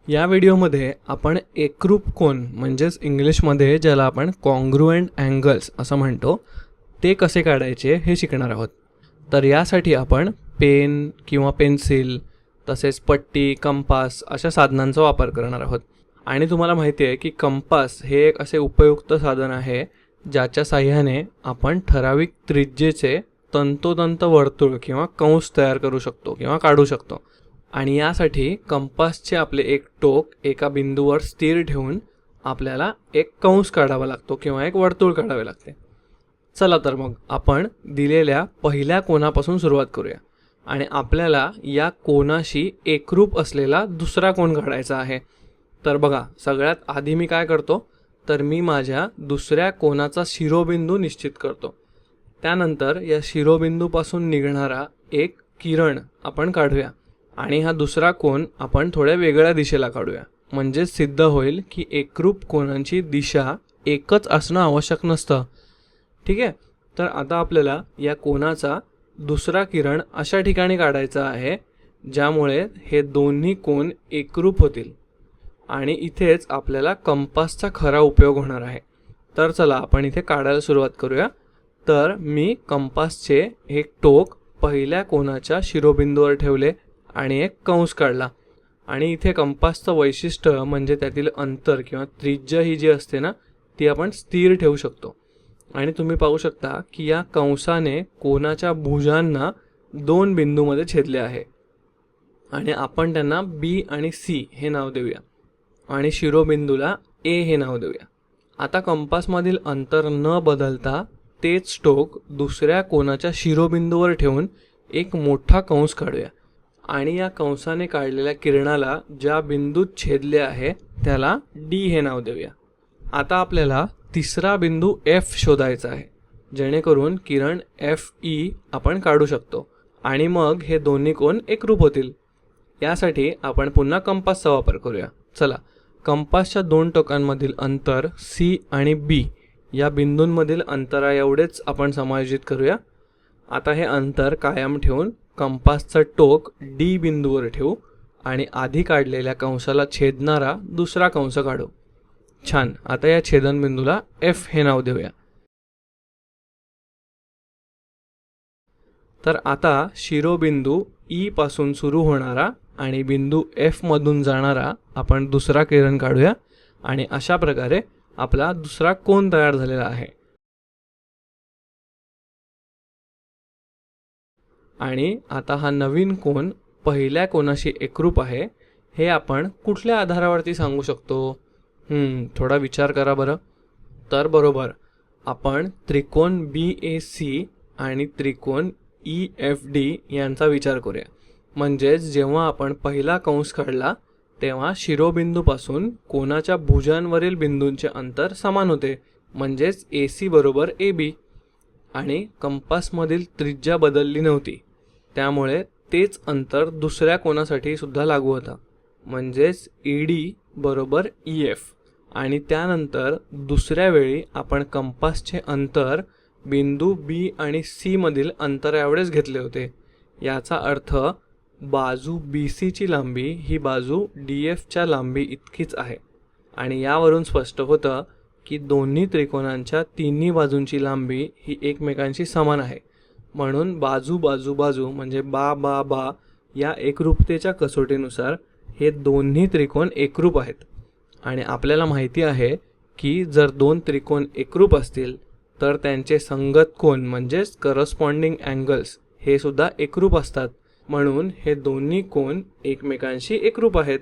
या व्हिडिओमध्ये आपण एकरूप कोन म्हणजेच इंग्लिशमध्ये ज्याला आपण कॉन्ग्रुएंट अँगल्स असं म्हणतो ते कसे काढायचे हे शिकणार आहोत. तर यासाठी आपण पेन किंवा पेन्सिल तसेच पट्टी, कंपास अशा साधनांचा वापर करणार आहोत. आणि तुम्हाला माहिती आहे की कंपास हे एक असे उपयुक्त साधन आहे ज्याच्या साहाय्याने आपण ठराविक त्रिज्येचे तंतोतंत वर्तुळ किंवा कंस तयार करू शकतो किंवा काढू शकतो. आणि यासाठी कंपासचे आपले एक टोक एका बिंदूवर स्थिर ठेवून आपल्याला एक कंस काढावा लागतो किंवा एक वर्तुळ काढावे लागते. चला तर मग आपण दिलेल्या पहिल्या कोनापासून सुरुवात करूया आणि आपल्याला या कोनाशी एकरूप असलेला दुसरा कोन काढायचा आहे. तर बघा, सगळ्यात आधी मी काय करतो तर मी माझ्या दुसऱ्या कोनाचा शिरोबिंदू निश्चित करतो. त्यानंतर या शिरोबिंदूपासून निघणारा एक किरण आपण काढूया आणि हा दुसरा कोन आपण थोड्या वेगळ्या दिशेला काढूया. म्हणजे सिद्ध होईल की एकरूप कोनांची दिशा एकच असणं आवश्यक नसतं. ठीक आहे. तर आता आपल्याला या कोनाचा दुसरा किरण अशा ठिकाणी काढायचा आहे ज्यामुळे हे दोन्ही कोन एकरूप होतील आणि इथेच आपल्याला कंपासचा खरा उपयोग होणार आहे. तर चला आपण इथे काढायला सुरुवात करूया. तर मी कंपासचे एक टोक पहिल्या कोनाच्या शिरोबिंदूवर ठेवले आणि एक कंस काढला. आणि इथे कंपासचं वैशिष्ट्य म्हणजे त्यातील अंतर किंवा त्रिज्या ही जी असते ना ती आपण स्थिर ठेवू शकतो. आणि तुम्ही पाहू शकता की या कंसाने कोनाच्या भुजांना दोन बिंदूमध्ये छेदले आहे आणि आपण त्यांना बी आणि सी हे नाव देऊया आणि शिरोबिंदूला ए हे नाव देऊया. आता कंपासमधील अंतर न बदलता तेच टोक दुसऱ्या कोनाच्या शिरोबिंदूवर ठेवून एक मोठा कंस काढूया आणि या कंसाने काढलेल्या किरणाला ज्या बिंदूत छेदले आहे त्याला डी हे नाव देऊया. आता आपल्याला तिसरा बिंदू एफ शोधायचा आहे जेणेकरून किरण एफ ई आपण काढू शकतो आणि मग हे दोन्ही कोन एकरूप होतील. यासाठी आपण पुन्हा कंपासचा वापर करूया. चला, कंपासच्या दोन टोकांमधील अंतर सी आणि बी या बिंदूंमधील अंतरा एवढेच आपण समायोजित करूया. आता हे अंतर कायम ठेवून कंपासचं टोक डी बिंदूवर ठेवू आणि आधी काढलेल्या कंसाला छेदणारा दुसरा कंस काढू. छान. आता या छेदनबिंदूला एफ हे नाव देऊया. तर आता शिरोबिंदू ई पासून सुरू होणारा आणि बिंदू एफ मधून जाणारा आपण दुसरा किरण काढूया आणि अशा प्रकारे आपला दुसरा कोन तयार झालेला आहे. आणि आता हा नवीन कोन पहिल्या कोनाशी एकरूप आहे हे आपण कुठल्या आधारावरती सांगू शकतो? थोडा विचार करा बरं. तर बरोबर, आपण त्रिकोण बी ए सी आणि त्रिकोण ई एफ डी यांचा विचार करूया. म्हणजेच जेव्हा आपण पहिला कंस काढला तेव्हा शिरोबिंदूपासून कोनाच्या भुजांवरील बिंदूंचे अंतर समान होते, म्हणजेच ए सी बरोबर ए बी. आणि कंपासमधील त्रिज्या बदलली नव्हती, त्यामुळे तेच अंतर दुसऱ्या कोनासाठी सुद्धा लागू होता, म्हणजेच ई डी बरोबर ई एफ. आणि त्यानंतर दुसऱ्या वेळी आपण कंपासचे अंतर बिंदू बी आणि सी मधील अंतर एवढेच घेतले होते. याचा अर्थ बाजू बी सीची लांबी ही बाजू डी एफच्या लांबी इतकीच आहे. आणि यावरून स्पष्ट होतं की दोन्ही त्रिकोणांच्या तिन्ही बाजूंची लांबी ही एकमेकांशी समान आहे. म्हणून बाजू बाजू बाजू म्हणजे बा बा बा या एकरूपतेच्या कसोटीनुसार हे दोन्ही त्रिकोण एकरूप आहेत. आणि आपल्याला माहिती आहे की जर दोन त्रिकोण एकरूप असतील तर त्यांचे संगत कोन म्हणजेच करस्पॉन्डिंग अँगल्स हे सुद्धा एकरूप असतात. म्हणून हे दोन्ही कोन एकमेकांशी एकरूप आहेत.